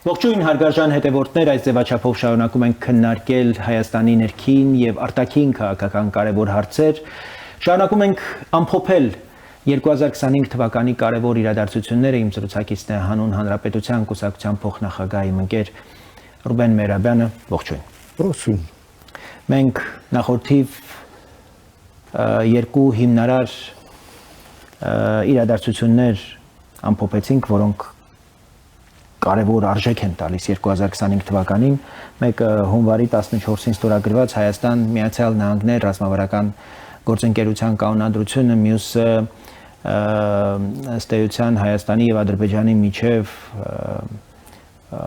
Ողջույն հարգարժան հետևորդներ, այս ձևաչափով շարունակում ենք քննարկել Հայաստանի ներքին եւ արտաքին քաղաքական կարևոր հարցեր։ Շարունակում ենք ամփոփել 2025 թվականի կարևոր իրադարձությունները։ Իմ զրուցակիցն է Հանուն Հանրապետության կուսակցության փոխնախագահ իմ ընկեր Ռուբեն Մերաբյանը։ Ողջույն։ Ողջույն։ Մենք նախորդիվ երկու հիմնարար իրադարձություններ ամփոփեցինք, որոնք կարևոր արժեք են տալիս 2025 թվականին, մեկը հունվարի 14-ին ստորագրված Հայաստան Միացյալ Նահանգներ ռազմավարական գործընկերության կանոնադրությունը, մյուսը ըստ էության Հայաստանի եւ Ադրբեջանի միջև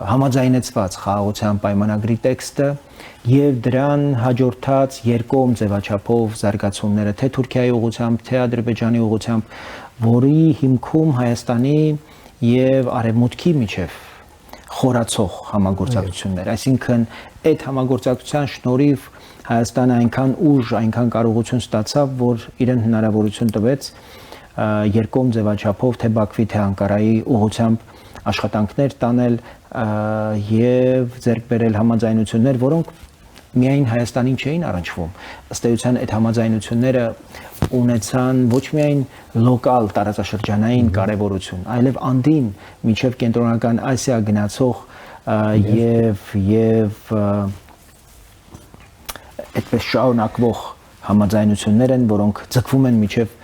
համաձայնեցված խաղաղության պայմանագրի տեքստը եւ դրան հաջորդած երկկողմ ձևաչափով զարգացումները թե Թուրքիայի ուղղությամբ, թե Ադրբեջանի ուղղությամբ, որի հիմքում Հայաստանի եւ Արևմուտքի միջև խորացող համագործակցություններ, այսինքն այդ համագործակցության շնորհիվ Հայաստանը այնքան ուժ, այնքան կարողություն ստացավ, որ իրեն հնարավորություն տվեց երկկողմ ձևաչափով թե Բաքվի, թե Անկարայի ուղղությամբ աշխատանքներ տանել եւ ձեռք բերել համաձայնություններ, որոնք միայն Հայաստանին չէին առնչվում։ Ըստ էության այդ համաձայնությունները ունեցան ոչ միայն լոկալ տարածաշրջանային կարևորություն, այլև անդին միջև կենտրոնական Ասիա գնացող եւ այդպես շարունակվող համաձայնություններ են, որոնք ձգվում են միջև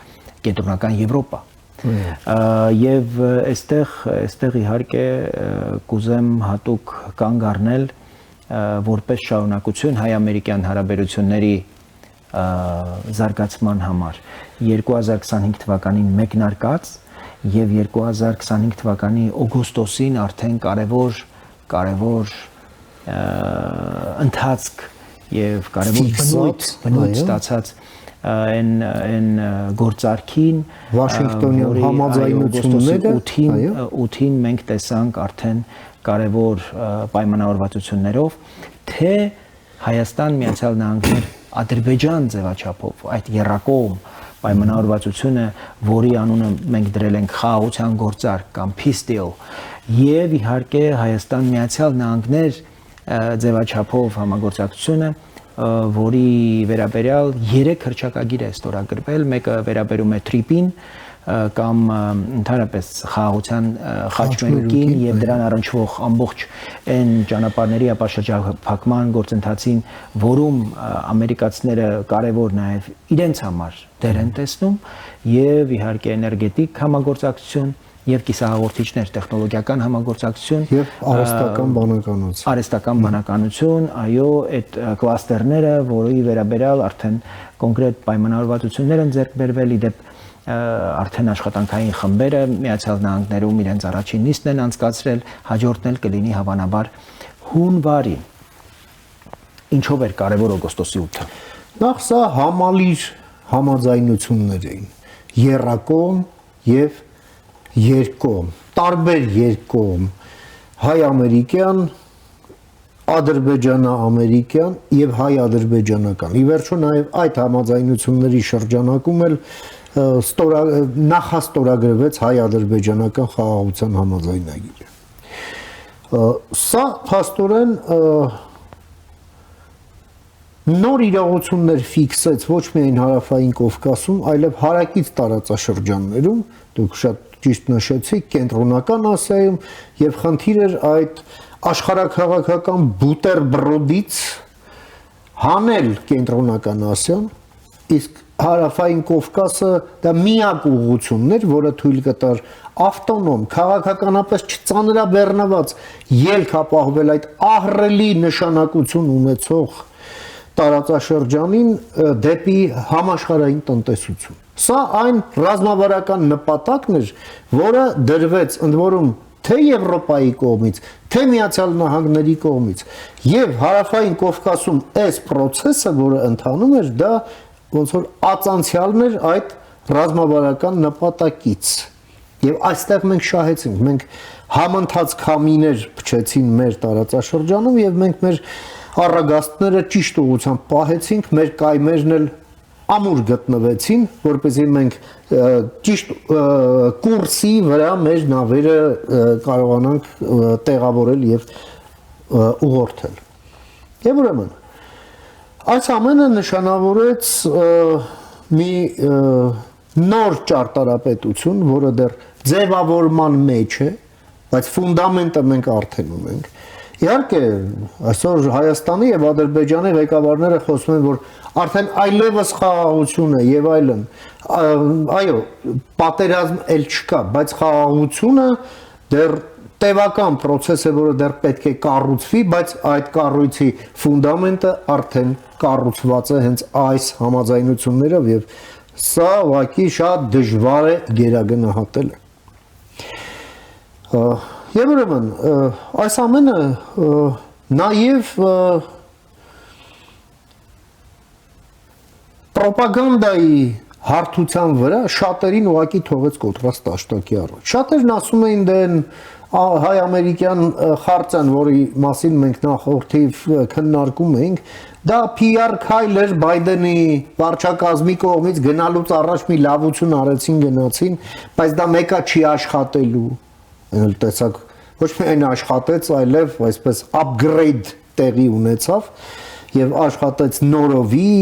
կենտրոնական Եվրոպա։ Եվ այստեղ իհարկե կուզեմ հատուկ կանգ առնել որպես շարունակություն հայ-ամերիկյան հարաբերությունների զարգացման համար 2025 թվականին մեկնարկած եւ 2025 թվականի օգոստոսին արդեն կարևոր ընթացք եւ կարևոր բնույթ ստացած այն գործարքին Վաշինգտոնյան համաձայնությունները 8-ին մենք տեսանք արդեն կարևոր պայմանավորվածություններով թե Հայաստան Միացյալ Նահանգներ Ադրբեջան ձևաչափով այդ երրակողմ պայմանավորվածությունը, որի անունը մենք դրել ենք խաղաղության գործարք կամ peace deal, եւ իհարկե Հայաստան Միացյալ Նահանգներ ձևաչափով համագործակցությունը, որի վերաբերյալ 3 հռչակագիր է ստորագրվել, մեկը վերաբերում է TRIP-ին կամ ընդհանրապես խաղաղության խաչմերուկին եւ դրան առնչվող ամբողջ այն ճանապարհների ապաշրջափակման գործընթացին, որում ամերիկացիները կարևոր նաեւ իրենց համար դեր են տեսնում եւ իհարկե էներգետիկ համագործակցություն եւ կիսահաղորդիչներ, տեխնոլոգիական համագործակցություն եւ արհեստական բանականություն, այո, այդ կլաստերները, որի վերաբերյալ արդեն կոնկրետ պայմանավորվածություններ են ձեռք բերվել, իդեպ արդեն աշխատանքային խմբերը Միացյալ Նահանգներում իրենց առաջին նիստն են անցկացրել, հաջորդն էլ կլինի հավանաբար հունվարի։ Ինչով էր կարևոր օգոստոսի 8-ը։ Նախ սա համալիր համաձայնություններ էին, երրակողմ եւ երկկողմ, տարբեր երկկողմ, հայ-ամերիկյան, ադրբեջանա-ամերիկյան եւ հայ-ադրբեջանական։ Ի վերջո նաեւ այդ համաձայնությունների շրջանակում էլ նախաստորագրվեց հայ-ադրբեջանական խաղաղության համաձայնագիրը։ Սա փաստորեն նոր իրողություններ ֆիքսեց ոչ միայն հարավային Կովկասում, այլև հարակից տարածաշրջաններում, դուք շատ ճիշտ նշեցիք, կենտրոնական Ասիայում եւ խնդիր էր այդ աշխարհաքաղաքական բուտերբրոդից հանել կենտրոնական Ասիան, իսկ հարավային Կովկասը դա միակ ուղղությունն էր, որը թույլ կտար ավտոնոմ, քաղաքականապես չծանրաբեռնված ելք ապահովել այդ ահռելի նշանակություն ունեցող տարածաշրջանին դեպի համաշխարհային տնտեսություն։ Սա այն ռազմավարական նպատակն էր, որը դրվեց ընդ որում թե Եվրոպայի կողմից, թե Միացյալ Նահանգների կողմից, եւ հարավային Կովկասում այս process-ը, որը ընթանում էր, դա ոնց որ ածանցյալն էր այդ ռազմավարական նպատակից։ Եվ այստեղ մենք շահեցինք, մենք համընթաց քամիներ փչեցին մեր տարածաշրջանում եւ մենք մեր առագաստները ճիշտ ուղղությամբ պահեցինք, մեր կայմերն էլ ամուր գտնվեցին, որպեսզի մենք ճիշտ կուրսի վրա մեր նավերը կարողանանք տեղավորել եւ ուղղորդել։ Եվ ուրեմն այս ամենը նշանավորեց մի նոր ճարտարապետություն, որը դեռ ձևավորման մեջ է, բայց ֆունդամենտը մենք արդեն ունենք։ Իհարկե, այսօր Հայաստանի եւ Ադրբեջանի ղեկավարները խոսում են, որ արդեն այլևս խաղաղություն է եւ այլն։ Այո, պատերազմ էլ չկա, բայց խաղաղությունը դեռ տևական process է, որը դեռ պետք է կառուցվի, բայց այդ կառույցի ֆունդամենտը արդեն կառուցված է հենց այս համաձայնություններով եւ սա ուղղակի շատ դժվար է գերագնահատել։ Եվ ուրեմն այս ամենը նաև պրոպագանդայի հարթության վրա շատերին ուղղակի թողեց կոտրած տաշտակի առաջ։ Շատերն ասում էին դեն հայ-ամերիկյան խարծան, որի մասին մենք նախորդիվ քննարկում էինք, դա PR քայլ էր Բայդենի վարչակազմի կողմից գնալուց առաջ մի լավություն արեցին գնացին, բայց դա մեկա չի աշխատելու։ Այլ տեսակ ոչ միայն աշխատեց, այլև այսպես upgrade տեղի ունեցավ եւ աշխատեց նորովի,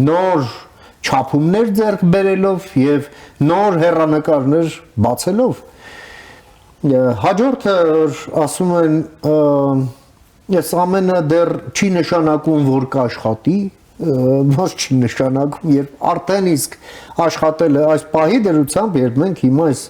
նոր չափումներ ձեռք բերելով եւ նոր հեռանկարներ բացելով։ Հաջորդը ասում են ես ամենը դեռ չի նշանակում, որ կաշխատի, ոչ չի նշանակում, երբ արդեն իսկ աշխատել է այս պահի դրությամբ, երբ մենք հիմա այս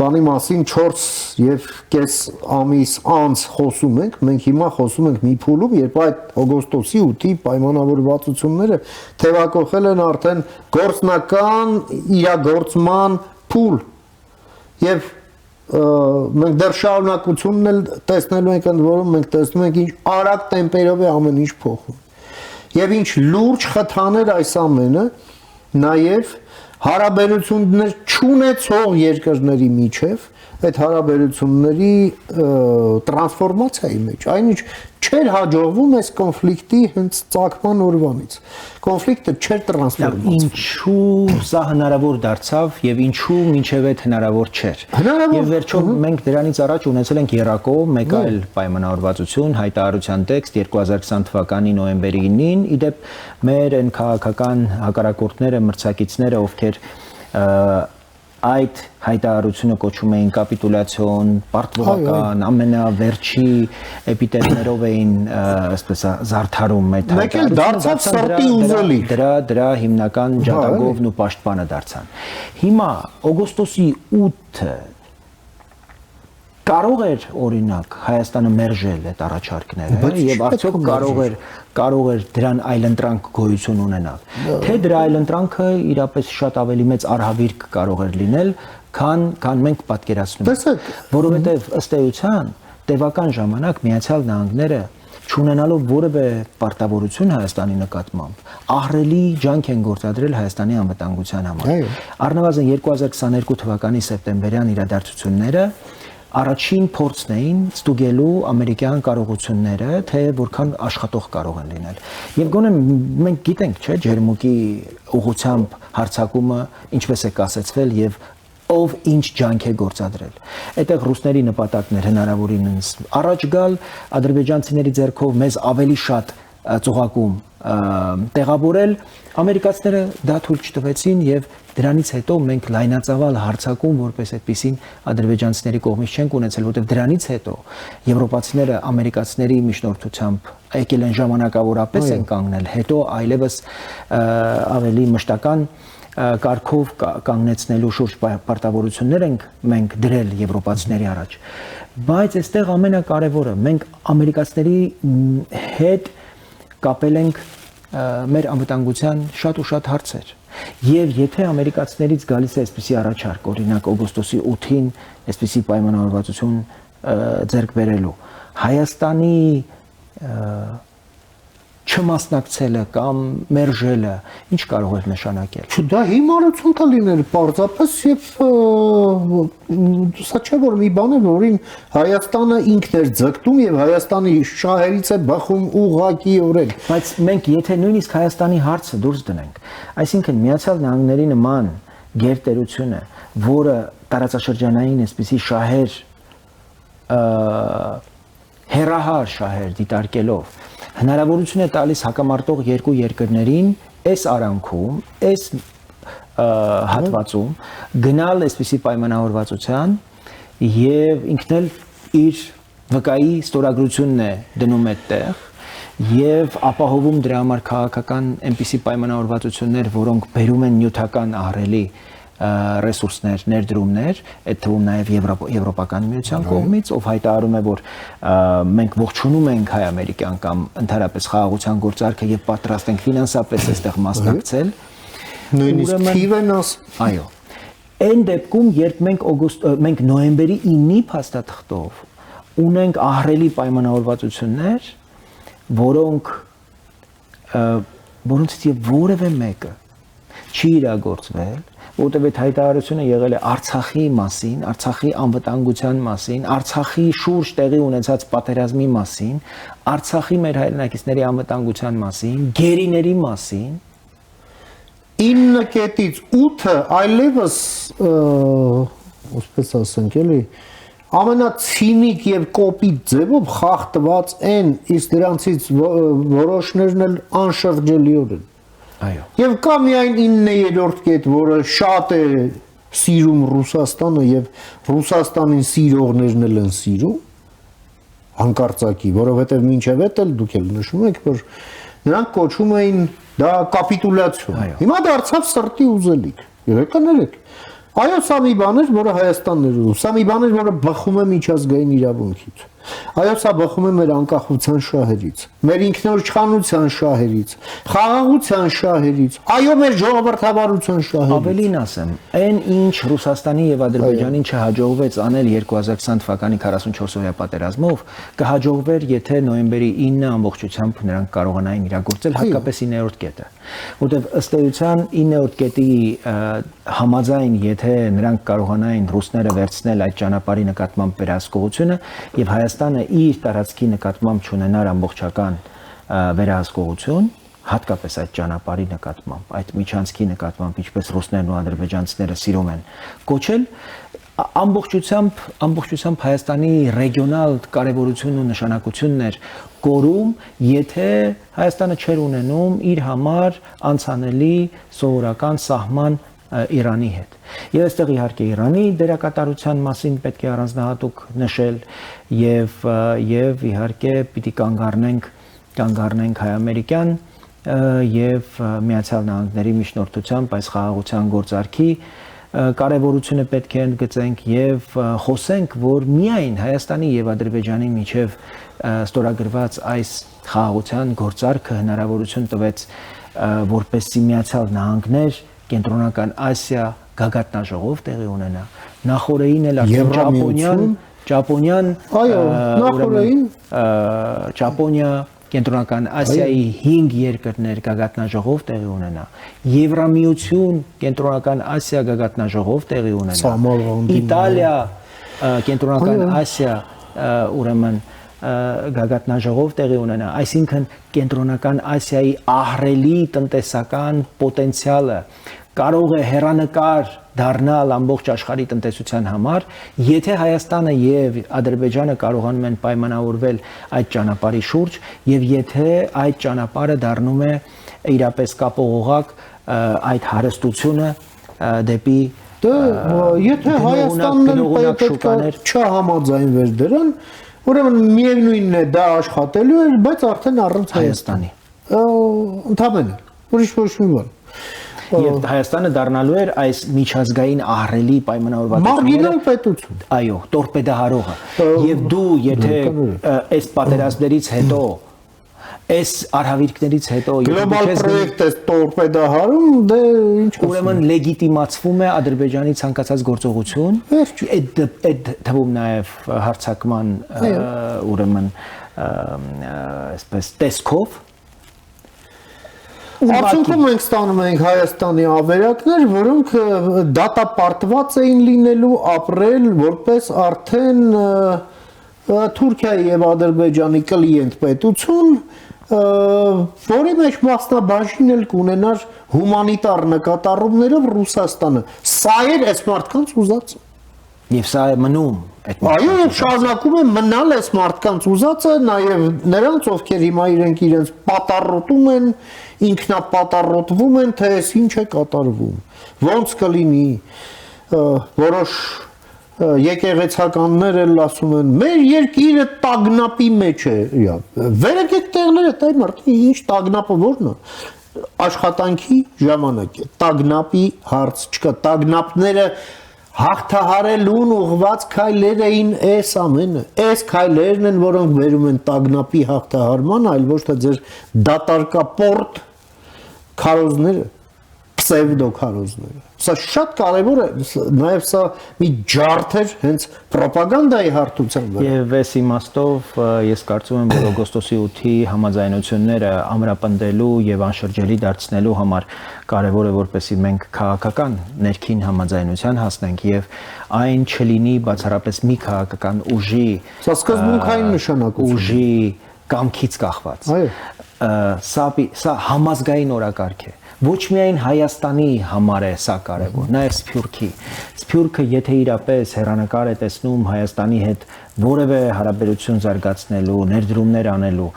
բանի մասին 4.5 ամիս անց խոսում ենք, մենք հիմա խոսում ենք մի փուլում, երբ այդ օգոստոսի 8-ի պայմանավորվածությունները թևակողել են արդեն գործնական իրագործման փուլ եւ մենք դեռ շարունակությունն էլ տեսնելու ենք, ընդ որում մենք տեսնում ենք ինչ արագ տեմպերով է ամեն ինչ փոխում։ Եվ ինչ լուրջ խթաներ այս ամենը նաև հարաբերություններ չունեցող երկրների միջև այդ հարաբերությունների տրանսֆորմացիայի մեջ, այնինչ չէր հաջողվում այս կոնֆլիկտի հենց ծագման օրվանից։ Կոնֆլիկտը չէր տրանսֆորմացվում։ Ինչու սա հնարավոր դարձավ եւ ինչու մինչեւ այդ հնարավոր չէր։ Եվ վերջում մենք դրանից առաջ ունեցել ենք երակո մեկ այլ պայմանավորվածություն, հայտարարության տեքստ 2020 թվականի նոյեմբերի 9-ին, իդեպ մեր այն քաղաքական հակառակորդները, մրցակիցները, ովքեր այդ հայտարարությունը կոչում էին կապիտուլյացիոն, պարտվողական, ամենավերջի էպիտետներով էին այսպես զարդարում այդ մեկ էլ դարձավ սրտի ուզելի։ Դրա հիմնական ջատագովն ու պաշտպանը դարձան։ Հիմա օգոստոսի 8-ը կարող էր օրինակ Հայաստանը մերժել այդ առաջարկները եւ արդյոք կարող էր դրան այլընտրանք գոյություն ունենալ, թե դրա այլընտրանքը իրապես շատ ավելի մեծ արհավիրք կարող էր լինել, քան մենք պատկերացնում ենք, որովհետեւ ըստ էության տևական ժամանակ Միացյալ Նահանգները չունենալով որևէ պարտավորություն Հայաստանի նկատմամբ ահռելի ջանք են գործադրել Հայաստանի անվտանգության համար։ Առնվազն 2022 թվականի սեպտեմբերյան իրադարձությունները առաջին փորձն էին ստուգելու ամերիկյան կարողությունները, թե որքան աշխատող կարող են լինել։ Եվ գոնե մենք գիտենք, չէ, ջերմուկի ուղղությամբ հարձակումը ինչպես է կասեցվել եւ ով ինչ ջանք է գործադրել։ Այդտեղ ռուսների նպատակն էր հնարավորինս առաջ գալ, ադրբեջանցիների ձեռքով մեզ ավելի շատ ծուղակում տեղավորել, ամերիկացիները դա թույլ չտվեցին եւ դրանից հետո մենք լայնածավալ հարձակում որպես այդպեսին ադրբեջանցիների կողմից չենք ունեցել, որտեղ դրանից հետո եվրոպացիները ամերիկացիների միջնորդությամբ եկել են ժամանակավորապես են կանգնել, հետո այլևս ավելի մշտական կարգով կանգնեցնելու շուրջ պարտավորություններ ենք մենք դրել եվրոպացիների առաջ։ Բայց այստեղ ամենակարևորը մենք ամերիկացիների հետ կապել ենք մեր անվտանգության շատ ու շատ հարցեր։ Եվ եթե ամերիկացիներից գալիս է այսպիսի առաջարկ, օրինակ օգոստոսի 8-ին այսպիսի պայմանավորվածություն ձեռք բերելու, Հայաստանի չմասնակցելը կամ մերժելը ինչ կարող էր նշանակել։ Դա հիմարություն կլիներ պարզապես եւ սա չէ որ մի բան է որին Հայաստանը ինքն էր ձգտում եւ Հայաստանի շահերից է բախում ուղղակիորեն։ Բայց մենք եթե նույնիսկ Հայաստանի հարցը դուրս դնենք, այսինքն Միացյալ Նահանգների նման գերտերությունը, որը տարածաշրջանային այսպիսի շահեր հերահար շահեր դիտարկելով հնարավորություն է տալիս հակամարտող երկու երկրներին այս արանքում, այս հատվածում գնալ այսպիսի պայմանավորվածության եւ ինքն էլ իր վկայի ստորագրությունն է դնում այդտեղ եւ ապահովում դրա համար քաղաքական այնպիսի պայմանավորվածություններ, որոնք բերում են նյութական ահռելի ռեսուրսներ, ներդրումներ, այդ թվում նաև Եվրոպական միության կողմից, ով հայտարարում է, որ մենք ողջունում ենք հայ-ամերիկյան կամ ընդհանրապես խաղաղության գործարքը եւ պատրաստ ենք ֆինանսապես այստեղ մասնակցել, նույնիսկ թիվ են ասում։ Այո։ Այն դեպքում, երբ մենք նոյեմբերի 9-ի փաստաթղթով ունենք ահռելի պայմանավորվածություններ, որոնցից եւ որևէ մեկը չի իրագործվել, որտեղ այդ հայտարարությունը եղել է Արցախի մասին, Արցախի անվտանգության մասին, Արցախի շուրջ տեղի ունեցած պատերազմի մասին, Արցախի մեր հայրենակիցների անվտանգության մասին, գերիների մասին 9-8-ը այլևս ոսպես ասենք էլի ամենացինիկ եւ կոպիտ ձևով խախտված են, իսկ դրանցից որոշներն էլ անշրջելիորեն։ Այո։ Եվ կա միայն 9-րդ կետ, որը շատ է սիրում Ռուսաստանը եւ Ռուսաստանին սիրողներն էլ են սիրում հանկարծակի, որովհետեւ մինչեւ էդ էլ դուք էլ նշում եք, որ նրանք կոչում էին դա կապիտուլյացիա։ Հիմա դարձավ սրտի ուզելիք։ Եկեք ներեք։ Այո, սա մի բան էր, որը Հայաստանն էր ուզում, սա մի բան էր, որը բխում է միջազգային իրավունքից։ Այո, սա բխում է մեր անկախության շահերից, մեր ինքնաիշխանության շահերից, խաղաղության շահերից, այո, մեր ժողովրդավարության շահերից։ Ավելին ասեմ, այն ինչ Ռուսաստանի եւ Ադրբեջանին չհաջողվեց անել 2020 թվականի 44-օրյա պատերազմով, կհաջողվեր, եթե նոյեմբերի 9-ը ամբողջությամբ նրանք կարողանային իրագործել, հատկապես 9-րդ կետը, որտեղ ըստ էության 9-րդ կետի համաձայն, եթե նրանք կարողանային ռուսները վերցնել այդ ճանապարհի նկատմամբ վերահսկողությունը եւ Հայաստանը իր տարածքի նկատմամբ չունենար ամբողջական վերահսկողություն, հատկապես այդ ճանապարհի նկատմամբ, այդ միջանցքի նկատմամբ, ինչպես ռուսներն ու ադրբեջանցիները սիրում են կոչել, ամբողջությամբ Հայաստանի ռեգիոնալ կարևորությունն ու նշանակությունն էր կորում, եթե Հայաստանը չէր ունենում իր համար անցանելի սովորական սահման Իրանի հետ։ Եվ այստեղ իհարկե Իրանի դերակատարության մասին պետք է առանձնահատուկ նշել եւ իհարկե պիտի կանգառնենք հայ-ամերիկյան եւ Միացյալ Նահանգների միջնորդությամբ այս խաղաղության գործարքի կարևորությունը պետք է ընդգծենք եւ խոսենք, որ միայն Հայաստանի եւ Ադրբեջանի միջև ստորագրված այս խաղաղության գործարքը հնարավորություն տվեց որպեսզի Միացյալ Նահանգներ Կենտրոնական Ասիա գագաթնաժողով տեղի ունենա, նախորդին էլ Ճապոնիա, Կենտրոնական Ասիայի 5 երկրներ գագաթնաժողով տեղի ունենա, Եվրամիություն Կենտրոնական Ասիա գագաթնաժողով տեղի ունենա, Իտալիա Կենտրոնական Ասիա ուրեմն գագաթնաժողով տեղի ունենա, այսինքն Կենտրոնական Ասիայի ահռելի տնտեսական պոտենցիալը կարող է հեռանկար դառնալ ամբողջ աշխարհի տնտեսության համար, եթե Հայաստանը եւ Ադրբեջանը կարողանում են պայմանավորվել այդ ճանապարհի շուրջ եւ եթե այդ ճանապարհը դառնում է իրապես կապողողակ այդ հարստությունը դեպի եթե Հայաստանն պետք է չհամաձայնվեր դրան, ուրեմն միևնույնն է դա աշխատելու էր, բայց արդեն առանց Հայաստանի։ Ընդհանրապես, ուրիշ ոչ մի բան։ Եվ Հայաստանը դառնալու էր այս միջազգային ահռելի պայմանավորվածությունները մարգինալ պետություն։ Այո, տորպեդահարողը։ Եվ դու եթե այս պատերազմներից հետո այս արհավիրքներից հետո գլոբալ պրոյեկտ է տորպեդահարում, դե ինչ ուրեմն լեգիտիմացվում է Ադրբեջանի ցանկացած գործողություն, այդ թվում նաև հարձակման ուրեմն այսպես տեսքով Արդյունքում մենք ստանում ենք Հայաստանի ավերակներ, որոնք դատապարտված էին լինելու ապրել որպես արդեն Թուրքիայի եւ Ադրբեջանի կլիենտ պետություն, որի մեջ մասնաբաժին էլ կունենար հումանիտար նկատառումներով Ռուսաստանը։ Սա էր այս մարդկանց ուզածը։ Եվ սա է մնում այդ Այո, եւ շարունակում է մնալ այս մարդկանց ուզածը, նաեւ նրանց, ովքեր հիմա իրենց պատառոտում են, ինքնապատառոտվում են, թե այս ինչ է կատարվում։ Ոնց կլինի որոշ եկեղեցականներ էլ ասում են, մեր երկիրը տագնապի մեջ է։ Վերեք տեղները, տայ մարդի, ինչ տագնապը որն է։ Աշխատանքի ժամանակ է։ Տագնապի հարց չկա, տագնապները հաղթահարելուն ուղղված քայլեր էին այս ամենը։ Այս քայլերն են, որոնք վերում են տագնապի հաղթահարման, այլ ոչ թե ձեր դատարկապորտ քարոզները, պսևդո քարոզները։ Սա շատ կարևոր է, նաև սա մի ջարդ էր հենց ռոպագանդայի հարթության վրա։ Եվ այս իմաստով ես կարծում եմ, որ օգոստոսի 8-ի համաձայնությունները ամրապնդելու եւ անշրջելի դարձնելու համար կարևոր է, որպեսզի մենք քաղաքական ներքին համաձայնության հասնենք եւ այն չլինի բացառապես մի քաղաքական ուժի Սա սկզբունքային նշանակություն ուժի կամքից կախված։ Այո։ Սա համազգային օրակարգ է։ Ոչ միայն Հայաստանի համար է սա կարևոր, նաև Սփյուռքի։ Սփյուռքը եթե իրապես հեռանկար է տեսնում Հայաստանի հետ որևէ հարաբերություն զարգացնելու, ներդրումներ անելու,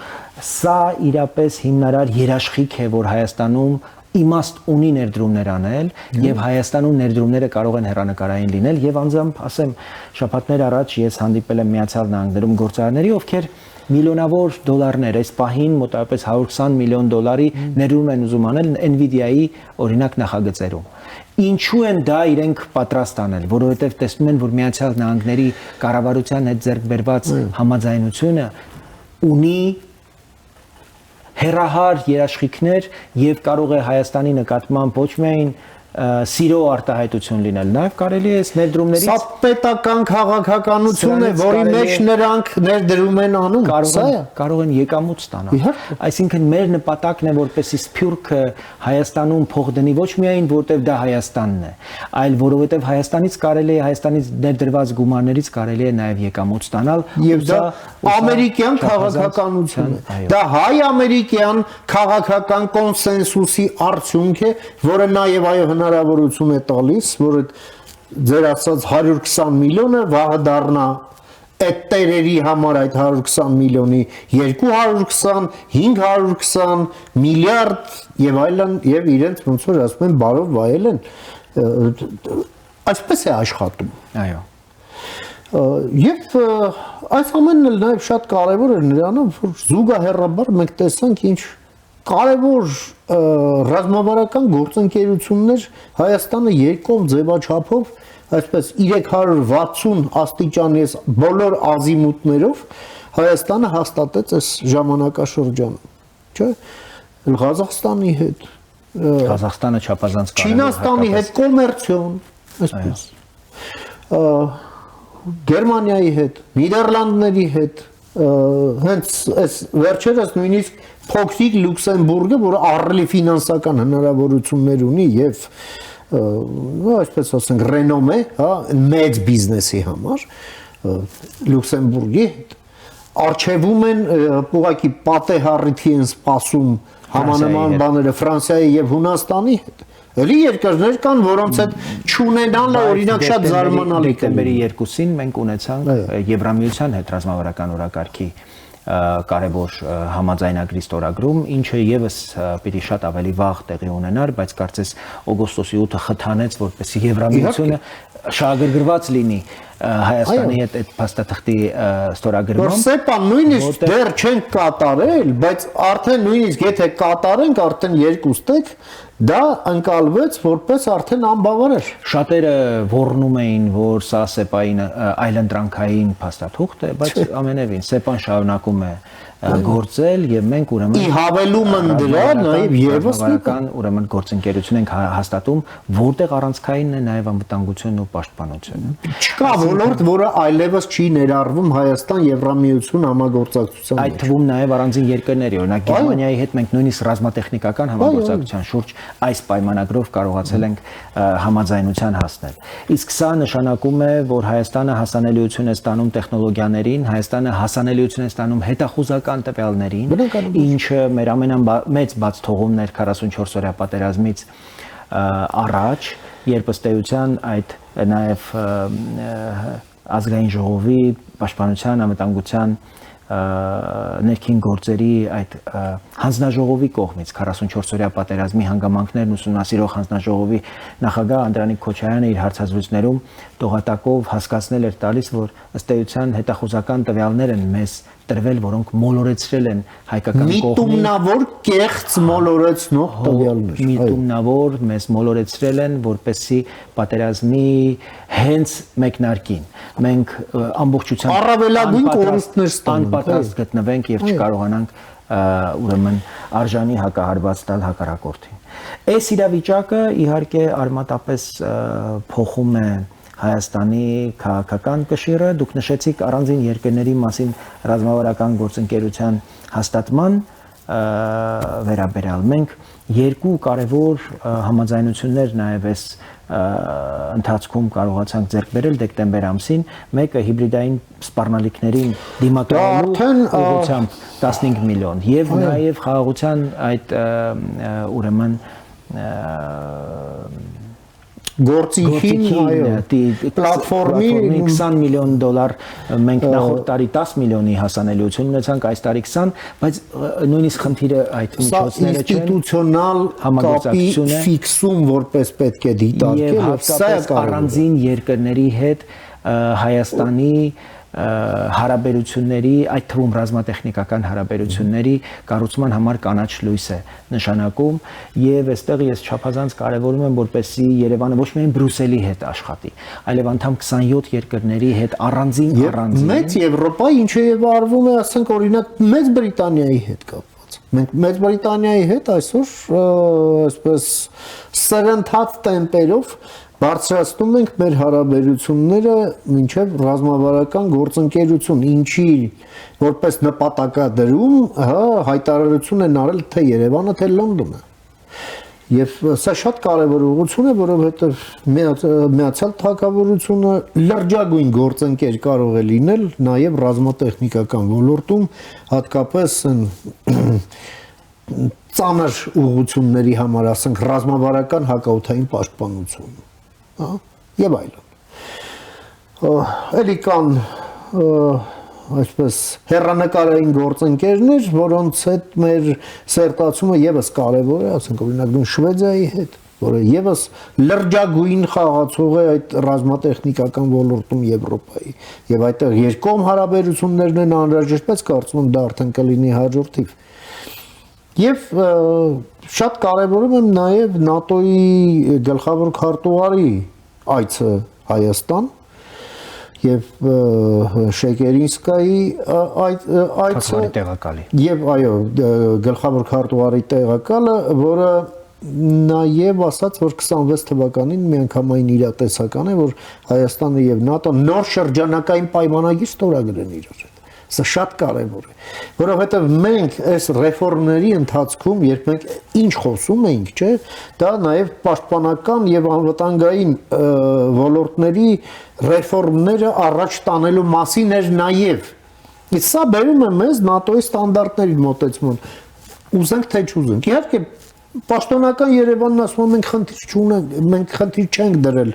սա իրապես հիմնարար երաշխիք է, որ Հայաստանում իմաստ ունի ներդրումներ անել եւ Հայաստանում ներդրումները կարող են հեռանկարային լինել եւ անձամբ ասեմ շաբաթներ առաջ ես հանդիպել եմ Միացյալ Նահանգներում գործարարների, ովքեր միլիոնավոր դոլարներ այս պահին մոտավորապես 120 միլիոն դոլարի ներդրում են ուզում անել Nvidia-ի օրինակ նախագծերում։ Ինչու են դա իրենք պատրաստ անել, որովհետև տեսնում են, որ Միացյալ Նահանգների կառավարության հետ ձեռք բերված համաձայնությունը ունի հերահար երաշխիքներ եւ կարող է Հայաստանի նկատմամբ ոչ միայն սիրո արտահայտություն լինել, նաև կարելի է ներդրումներից Սա պետական քաղաքականություն է, որի մեջ նրանք ներդրում են անում, սա է։ Կարող են եկամուտ ստանալ։ Այսինքն մեր նպատակն է, որպեսզի Սփյուռքը Հայաստանում փող դնի ոչ միայն որտեղ դա Հայաստանն է, այլ որովհետև Հայաստանից կարելի է Հայաստանից ներդրված գումարներից կարելի է նաև եկամուտ ստանալ եւ դա ամերիկյան քաղաքականություն է։ Դա հայ-ամերիկյան քաղաքական կոնսենսուսի արդյունք է, որը նաեւ այո հնարավորություն է տալիս, որ ձեր ասած 120 միլիոնը վաղը դառնա այդ տերերի համար այդ 120 միլիոնի 220, 520 միլիարդ եւ այլն եւ իրենց ոնց որ ասում են բարով վայել են այսպես է աշխատում։ Այո։ Եվ այս ամենն էլ նաև շատ կարևոր է նրանով, որ զուգահեռաբար մենք տեսանք ինչ կարևոր ռազմավարական գործընկերություններ Հայաստանը երկկողմ ձևաչափով այսպես 360 աստիճանի բոլոր ազիմուտներով Հայաստանը հաստատեց այս ժամանակաշրջանում, չէ՞, Ղազախստանի հետ, Ղազախստանը չափազանց կարևոր Չինաստանի հետ կոմերցիոն, այսպես, Գերմանիայի հետ, Նիդերլանդների հետ, հենց այս վերջերս նույնիսկ փոքրիկ Լյուքսեմբուրգը, որը ահռելի ֆինանսական հնարավորություններ ունի եւ այսպես ասենք ռենոմե, հա, մեծ բիզնեսի համար, Լյուքսեմբուրգի հետ արչեվում են ուղղակի պատեհառիթի են սպասում համանման բաները Ֆրանսիայի եւ Հունաստանի հետ։ Էլի երկրներ կան, որոնց հետ չունենալը օրինակ շատ զարմանալի է։ Դեկտեմբերի 2-ին մենք ունեցանք Եվրամիության հետ ռազմավարական օրակարգի կարևոր համաձայնագրի ստորագրում, ինչը եւս պիտի շատ ավելի վաղ տեղի ունենար, բայց կարծես օգոստոսի 8-ը խթանեց, որպեսզի Եվրամիությունը շահագրգռված լինի Հայաստանի հետ այդ փաստաթղթի ստորագրմամբ։ Որ սեպան նույնիսկ դեռ չենք կատարել, բայց արդեն նույնիսկ եթե կատարենք, արդեն երկուստեք դա ընկալվեց որպես արդեն անբավարար։ Շատերը ոռնում էին, որ սա սեպային այլընտրանքային փաստաթուղթ է, բայց ամենևին սեպան շարունակում է գործել եւ մենք ուրեմն ի հավելումն դրա նաեւ եւս ուրեմն գործընկերություն ենք հաստատում, որտեղ առանցքայինն է նաեւ անվտանգությունն ու պաշտպանությունը։ Չկա ոլորտ, որը այլևս չի ներառվում Հայաստան-Եվրամիություն համագործակցության մեջ։ Այդ թվում նաեւ առանձին երկրների, օրինակ Գերմանիայի հետ մենք նույնիսկ ռազմատեխնիկական համագործակցության շուրջ այս պայմանագրով կարողացել ենք համաձայնության հասնել։ Իսկ սա նշանակում է, որ Հայաստանը հասանելիություն է ստանում տեխնոլոգիաներին, Հայաստանը հասանելիություն է ստանում հետախուզական տվյալներին, ինչը մեր ամենամեծ բաց թողումն էր 44 օրյա պատերազմից առաջ, երբ ըստ էության այդ նաև ազգային ժողովի պաշտպանության անվտանգության ներքին գործերի այդ հանձնաժողովի կողմից 44 օրյա պատերազմի հանգամանքներն ուսումնասիրող հանձնաժողովի նախագահ Անդրանիկ Քոչարյանը իր հարցազրույցներում տողատակով հասկացնել էր տալիս, որ ըստ էության հետախուզական տվյալներ են մեզ տրվել, որոնք մոլորեցրել են հայկական կողմին միտումնավոր կեղծ մոլորեցնող տվյալներ։ Միտումնավոր մեզ մոլորեցրել են, որպեսզի պատերազմի հենց մեկնարկին մենք ամբողջությամբ առավելագույն կորուստներ ստանանք, անպատրաստ գտնվենք եւ չկարողանանք ուրեմն արժանի հակահարված տալ հակառակորդին։ Այս իրավիճակը իհարկե արմատապես փոխում է Հայաստանի քաղաքական կշիռը, դուք նշեցիք առանձին երկրների մասին ռազմավարական գործընկերության հաստատման վերաբերյալ։ Մենք երկու կարևոր համաձայնություններ նաև այս ընթացքում կարողացանք ձեռք բերել դեկտեմբեր ամսին, մեկը հիբրիդային սպառնալիքներին դիմակայելու ուղղությամբ 15 միլիոն եւ նաեւ խաղաղության այդ ուրեմն գործիքին պլատֆորմի 20 միլիոն դոլար մենք նախորդ տարի 10 միլիոնի հասանելիություն ունեցանք, այս տարի 20, բայց նույնիսկ խնդիրը այդ միջոցները չեն, ինստիտուցիոնալ կապի ֆիքսում որպես պետք է դիտարկել եւ սա է առանձին երկրների հետ Հայաստանի հարաբերությունների, այդ թվում ռազմատեխնիկական հարաբերությունների կառուցման համար կանաչ լույս է նշանակում եւ այստեղ ես չափազանց կարեւորում եմ, որպեսզի Երևանը ոչ միայն Բրյուսելի հետ աշխատի, այլև անդամ 27 երկրների հետ առանձին մեծ Եվրոպա, ինչը եւ արվում է, ասենք օրինակ Մեծ Բրիտանիայի հետ կապված։ Մենք Մեծ Բրիտանիայի հետ այսօր այսպես սրընթաց տեմպերով բարձրացնում ենք մեր հարաբերությունները մինչև ռազմավարական գործընկերություն, ինչի որպես նպատակադրում հայտարարություն են արել թե Երևանը, թե Լոնդոնը։ Եվ սա շատ կարևոր ուղղություն է, որովհետև Միացյալ Թագավորությունը լրջագույն գործընկեր կարող է լինել նաև ռազմատեխնիկական ոլորտում, հատկապես ծանր ուղղությունների համար, ասենք ռազմավարական հակաօդային պաշտպանություն։ Եվ այլն։ Էլի կան այսպես հեռանկարային գործընկերներ, որոնց հետ մեր սերտացումը եւս կարեւոր է, ասենք օրինակ Շվեդիայի հետ, որը եւս լրջագույն խաղացող է այդ ռազմատեխնիկական ոլորտում Եվրոպայի։ Եվ այդտեղ երկկողմ հարաբերություններն են անհրաժեշտ, բայց կարծում եմ դա արդեն կլինի հաջորդիվ։ Եվ շատ կարևորում եմ նաև ՆԱՏՕ-ի գլխավոր քարտուղարի այցը Հայաստան եւ Շեկերինսկայի այցը եւ այո գլխավոր քարտուղարի տեղակալը, որը նաև ասաց, որ 26 թվականին միանգամայն իրատեսական է, որ Հայաստանը եւ ՆԱՏՕ նոր շրջանակային պայմանագիր ստորագրեն իրար հետ։ Սա շատ կարևոր է, որովհետև մենք այս ռեֆորմների ընթացքում, երբ մենք ինչ խոսում էինք, չէ, դա նաև պաշտպանական եւ անվտանգային ոլորտների ռեֆորմները առաջ տանելու մասին էր նաև։ Իսկ սա բերում է մեզ ՆԱՏՕ-ի ստանդարտներին մոտեցման։ Ուզենք թե չուզենք։ Իհարկե պաշտոնական Երևանն ասում է մենք խնդիր չունենք, մենք խնդիր չենք դրել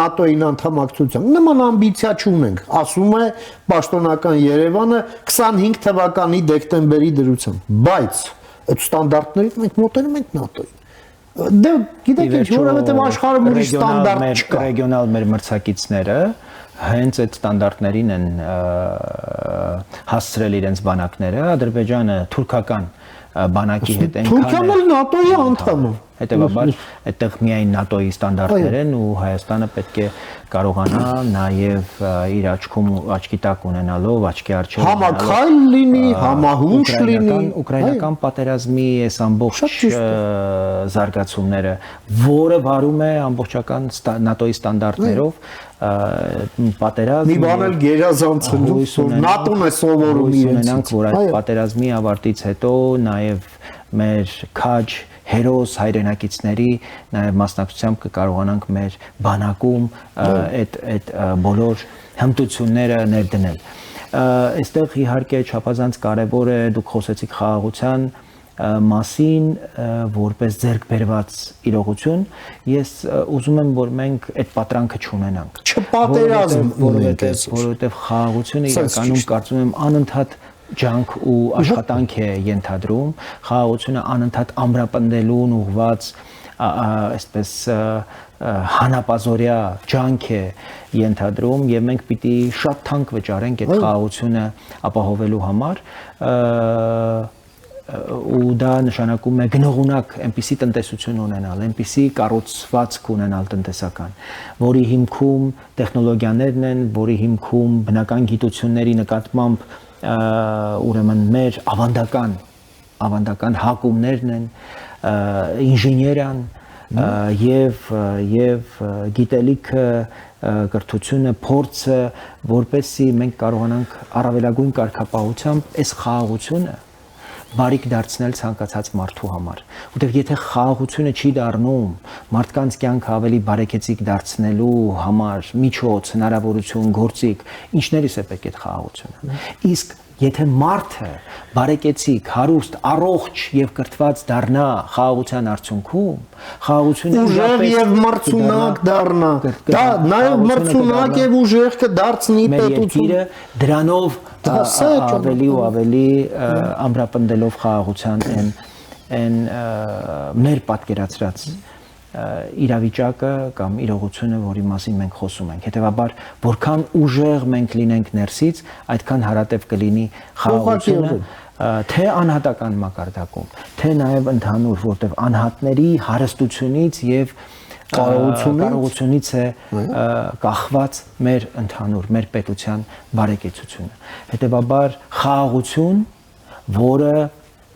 ՆԱՏՕ-ին անդամակցության։ Նման ամբիցիա չունենք, ասում է պաշտոնական Երևանը 25 թվականի դեկտեմբերի դրությամբ, բայց այդ ստանդարտներից մենք մոտենում ենք ՆԱՏՕ-ին։ Դե գիտեք ինչ, որովհետև աշխարհում ուրիշ ստանդարտ չկա։ Ռեգիոնալ մեր մրցակիցները հենց այդ ստանդարտներին են հասցրել իրենց բանակները, Ադրբեջանը թուրքական բանակի հետ Թուրքիան էլ ՆԱՏՕ-ի անդամ է։ Հետևաբար այդտեղ միայն ՆԱՏՕ-ի ստանդարտներ են ու Հայաստանը պետք է կարողանա նաև իր աչքի տակ ունենալով աչքի առջև համակայլ լինի, համահունչ լինի ուկրաինական պատերազմի այս ամբողջ զարգացումները, որը վարում է ամբողջական ՆԱՏՕ-ի ստանդարտներով պատերազմ մի բան էլ գերազանցելու որ ՆԱՏՕ-ն է սովորում իրենցից որ այդ պատերազմի ավարտից հետո նաև մեր քաջ հերոս հայրենակիցների նաև մասնակցությամբ կկարողանանք մեր բանակում այդ բոլոր հմտությունները ներդնել։ Այստեղ իհարկե չափազանց կարևոր է դուք խոսեցիք խաղաղության մասին որպես ձեռքբերված իրողություն, ես ուզում եմ որ մենք այդ պատրանքը չունենանք։ Չպատերազմ ունենք, որովհետև խաղաղությունը իրականում կարծում եմ անընդհատ ջանք ու աշխատանք է ենթադրում, խաղաղությունը անընդհատ ամրապնդելուն ուղղված այսպես հանապազորյա ջանք է ենթադրում եւ մենք պիտի շատ թանկ վճարենք այդ խաղաղությունը ապահովելու համար ու դա նշանակում է գնողունակ այնպիսի տնտեսություն ունենալ, այնպիսի կառուցվածք ունենալ տնտեսական, որի հիմքում տեխնոլոգիաներն են, որի հիմքում բնական գիտությունների նկատմամբ ուրեմն մեր ավանդական հակումներն են, ինժեներիան եւ գիտելիքը, կրթությունը, փորձը, որպեսզի մենք կարողանանք առավելագույն կարգապահությամբ այս խաղաղությունը բարիք դարձնել ցանկացած մարդու համար, որտեղ եթե խաղաղությունը չի դառնում մարդկանց կյանքը ավելի բարեկեցիկ դարձնելու համար միջոց, հնարավորություն, գործիք, ինչներիս է պետք է խաղաղությունը։ Իսկ եթե մարդը բարեկեցիկ, հարուստ, առողջ եւ կրթված դառնա խաղաղության արդյունքում, խաղաղությունը ուժեղ եւ մրցունակ դառնա, դա նաեւ մրցունակ եւ ուժեղ կդարձնի պետությունը դրանով ավելի ու ավելի ամրապնդելով խաղաղության այն մեր պատկերացրած իրավիճակը կամ իրողությունը, որի մասին մենք խոսում ենք։ Հետևաբար, որքան ուժեղ մենք լինենք ներսից, այդքան հարատև կլինի խաղաղությունը, թե անհատական մակարդակում, թե նաև ընդհանուր, որտեղ անհատների հարստությունից եւ կարողությունից է կախված մեր ընդհանուր, մեր պետության բարեկեցությունը։ Հետևաբար խաղաղություն, որը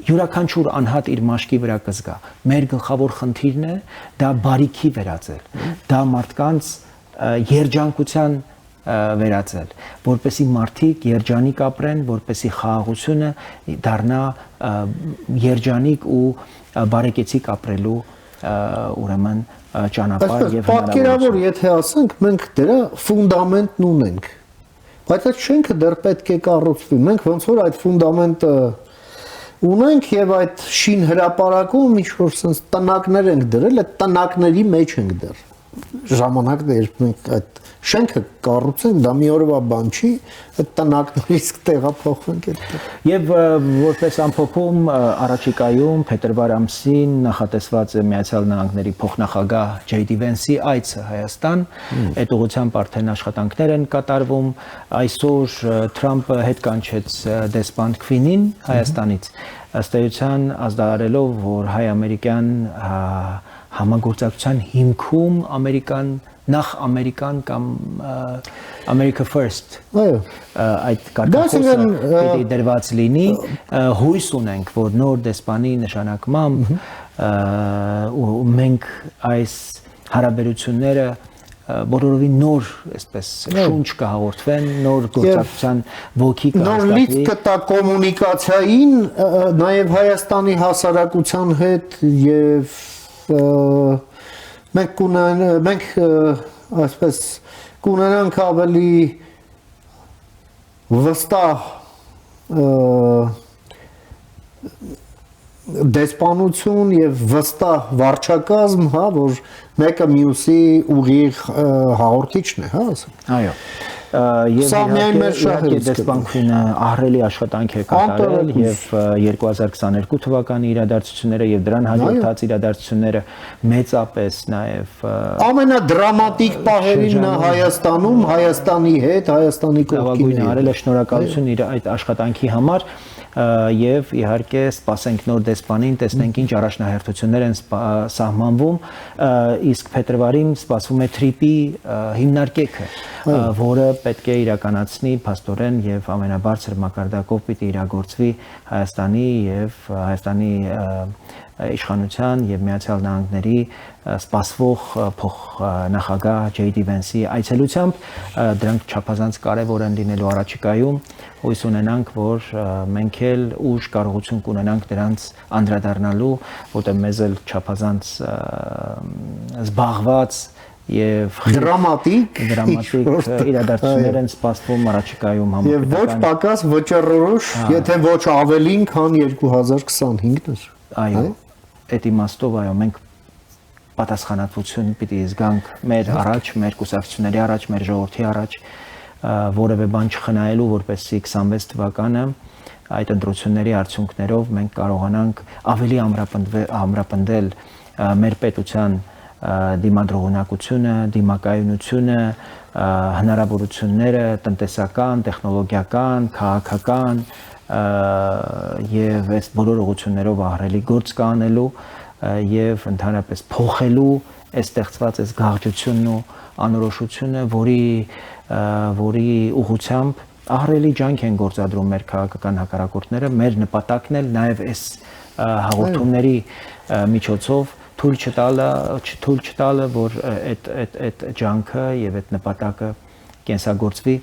յուրաքանչյուր անհատ իր մաշկի վրա կզգա։ Մեր գլխավոր խնդիրն է դա բարիքի վերածել, դա մարդկանց երջանկության վերածել, որպեսզի մարդիկ երջանիկ ապրեն, որպեսզի խաղաղությունը դառնա երջանիկ ու բարեկեցիկ ապրելու ուրեմն ճանապարհ եւ պատկերավոր եթե ասենք մենք դրա ֆունդամենտն ունենք, բայց այդ շենքը դեռ պետք է կառուցվի։ Մենք ոնց որ այդ ֆունդամենտը ունենք եւ այդ շին հրապարակում ինչ որ sense տնակներ ենք դրել, այդ տնակների մեջ ենք դեռ։ Ժամանակն է երբ մենք այդ շենքը կառուցենք, դա մի օրվա բան չի, այդ տնակներից տեղափոխվենք այդտեղ։ Եւ որպես ամփոփում առաջիկայում փետրվար ամսին նախատեսված է Միացյալ Նահանգների փոխնախագահ Ջեյ Դի Վենսի այցը Հայաստան, այդ ուղղությամբ արդեն աշխատանքներ են կատարվում։ Այսօր Թրամփը հետ կանչեց դեսպան Քվինին Հայաստանից, ըստ էության ազդարարելով, որ հայ-ամերիկյան համագործակցության հիմքում նախ ամերիկան կամ America First այդ կարգախոսը պիտի դրված լինի, հույս ունենք, որ նոր դեսպանի նշանակմամբ մենք այս հարաբերությունները բոլորովին նոր, այսպես շունչ կհաղորդվեն, նոր գործակցության ոգի նոր լիցք կտա կոմունիկացիային, նաև Հայաստանի հասարակության հետ եւ մենք այսպես կունենանք ավելի վստահ դեսպանություն եւ վստահ վարչակազմ, հա, որ մեկը մյուսի ուղիղ հաղորդիչն է, հա, ասենք։ Այո։ Եվ իհարկե դեսպան Քվինը ահռելի աշխատանք է կատարել եւ 2022 թվականի իրադարձությունները եւ դրան հաջորդած իրադարձությունները մեծապես նաեւ ամենադրամատիկ պահերին նա Հայաստանում, Հայաստանի հետ, Հայաստանի կողքին արել է շնորհակալություն իր այդ աշխատանքի համար եւ իհարկե սպասենք նոր դեսպանին, տեսնենք ինչ առաջնահերթություններ են սահմանվում, իսկ փետրվարին սպասվում է TRIP-ի հիմնարկեքը, որը պետք է իրականացնի փաստորեն եւ ամենաբարձր մակարդակով պիտի իրագործվի Հայաստանի եւ Հայաստանի իշխանության եւ Միացյալ Նահանգների սպասվող փոխնախագահ J.D. Vance-ի այցելությամբ դրանք չափազանց կարեւոր են լինելու առաջիկայում հույս ունենանք որ մենք էլ ուժ կարողություն կունենանք դրանց անդրադառնալու որտեղ մեզ էլ չափազանց զբաղված եւ դրամատիկ իրադարձություններ են սպասվում առաջիկայում եւ ոչ պակաս վճռորոշ եթե ոչ ավելին քան 2025-ն էր այո այդ իմաստով այո մենք պատասխանատվություն պիտի զգանք մեր առաջ մեր կուսակցությունների առաջ մեր ժողովրդի առաջ որևէ բան չխնայելու որպեսզի 26 թվականը այդ ընտրությունների արդյունքներով մենք կարողանանք ավելի ամրապնդել մեր պետության դիմադրողունակությունը, դիմակայունությունը, հնարավորությունները տնտեսական, տեխնոլոգիական, քաղաքական եւ այս բոլոր ուղղություններով ահռելի գործ կանելու եւ ընդհանրապես փոխելու այս ստեղծված այս գաղջությունն ու անորոշությունը, որի ուղղությամբ ահռելի ջանք են գործադրում մեր քաղաքական հակառակորդները, մեր նպատակն էլ նաեւ այս հաղորդումների միջոցով թույլ չտալը, որ այդ ջանքը եւ այդ նպատակը կենսագործվի։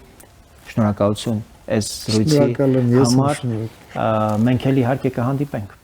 Շնորհակալություն այս զրույցի համար։ Մենք էլ իհարկե կհանդիպենք։